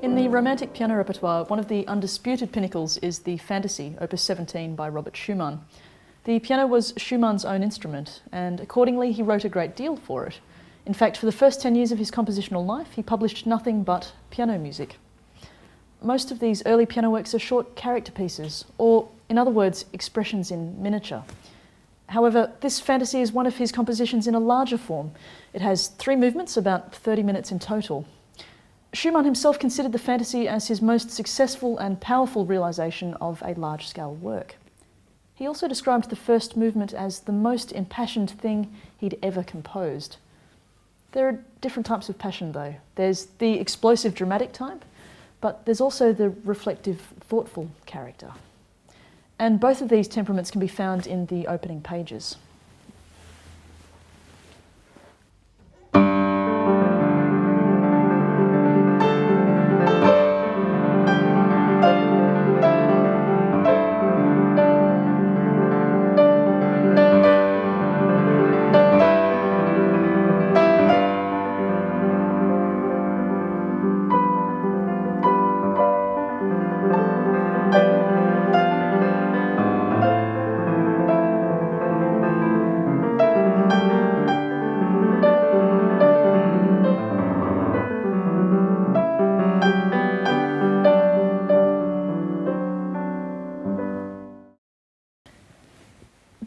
In the Romantic piano repertoire, one of the undisputed pinnacles is the Fantasie, Opus 17 by Robert Schumann. The piano was Schumann's own instrument, and accordingly he wrote a great deal for it. In fact, for the first 10 years of his compositional life, he published nothing but piano music. Most of these early piano works are short character pieces, or, in other words, expressions in miniature. However, this Fantasie is one of his compositions in a larger form. It has 3 movements, about 30 minutes in total. Schumann himself considered the Fantasie as his most successful and powerful realisation of a large-scale work. He also described the first movement as the most impassioned thing he'd ever composed. There are different types of passion, though. There's the explosive dramatic type, but there's also the reflective, thoughtful character. And both of these temperaments can be found in the opening pages.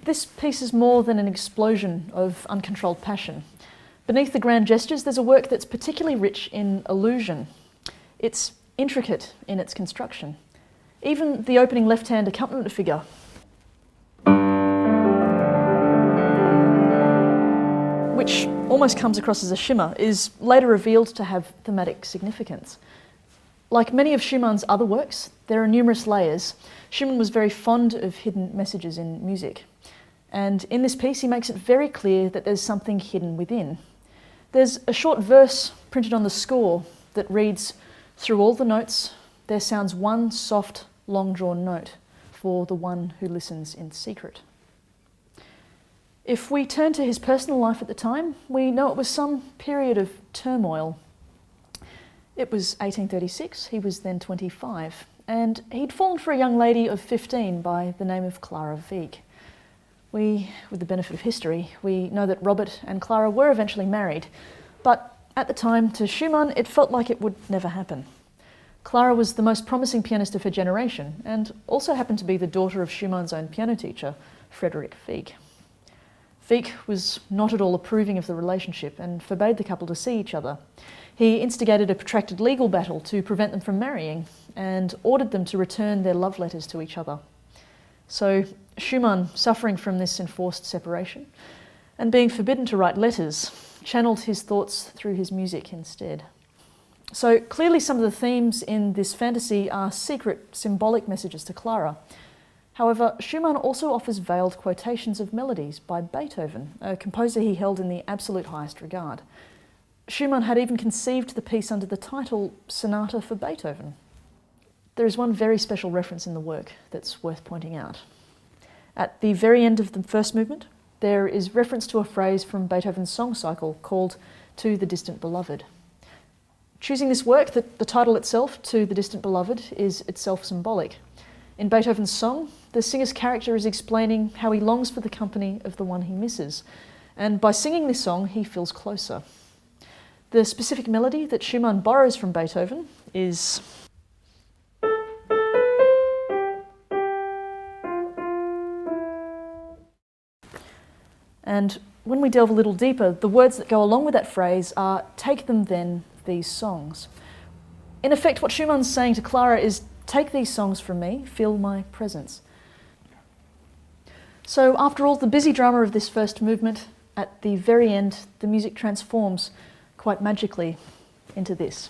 This piece is more than an explosion of uncontrolled passion. Beneath the grand gestures, there's a work that's particularly rich in illusion. It's intricate in its construction. Even the opening left-hand accompaniment figure, which almost comes across as a shimmer, is later revealed to have thematic significance. Like many of Schumann's other works, there are numerous layers. Schumann was very fond of hidden messages in music. And in this piece, he makes it very clear that there's something hidden within. There's a short verse printed on the score that reads, "Through all the notes, there sounds one soft, long-drawn note for the one who listens in secret." If we turn to his personal life at the time, we know it was some period of turmoil. It was 1836, he was then 25, and he'd fallen for a young lady of 15 by the name of Clara Wieck. With the benefit of history, we know that Robert and Clara were eventually married, but at the time, to Schumann, it felt like it would never happen. Clara was the most promising pianist of her generation, and also happened to be the daughter of Schumann's own piano teacher, Friedrich Wieck. Wieck was not at all approving of the relationship and forbade the couple to see each other. He instigated a protracted legal battle to prevent them from marrying and ordered them to return their love letters to each other. So Schumann, suffering from this enforced separation and being forbidden to write letters, channeled his thoughts through his music instead. So clearly some of the themes in this Fantasie are secret, symbolic messages to Clara. However, Schumann also offers veiled quotations of melodies by Beethoven, a composer he held in the absolute highest regard. Schumann had even conceived the piece under the title Sonata for Beethoven. There is one very special reference in the work that's worth pointing out. At the very end of the first movement, there is reference to a phrase from Beethoven's song cycle called "To the Distant Beloved." Choosing this work, the title itself, "To the Distant Beloved," is itself symbolic. In Beethoven's song, the singer's character is explaining how he longs for the company of the one he misses, and by singing this song, he feels closer. The specific melody that Schumann borrows from Beethoven is and when we delve a little deeper, the words that go along with that phrase are, "Take them then, these songs." In effect, what Schumann's saying to Clara is, take these songs from me, feel my presence. So after all the busy drama of this first movement, at the very end, the music transforms quite magically into this.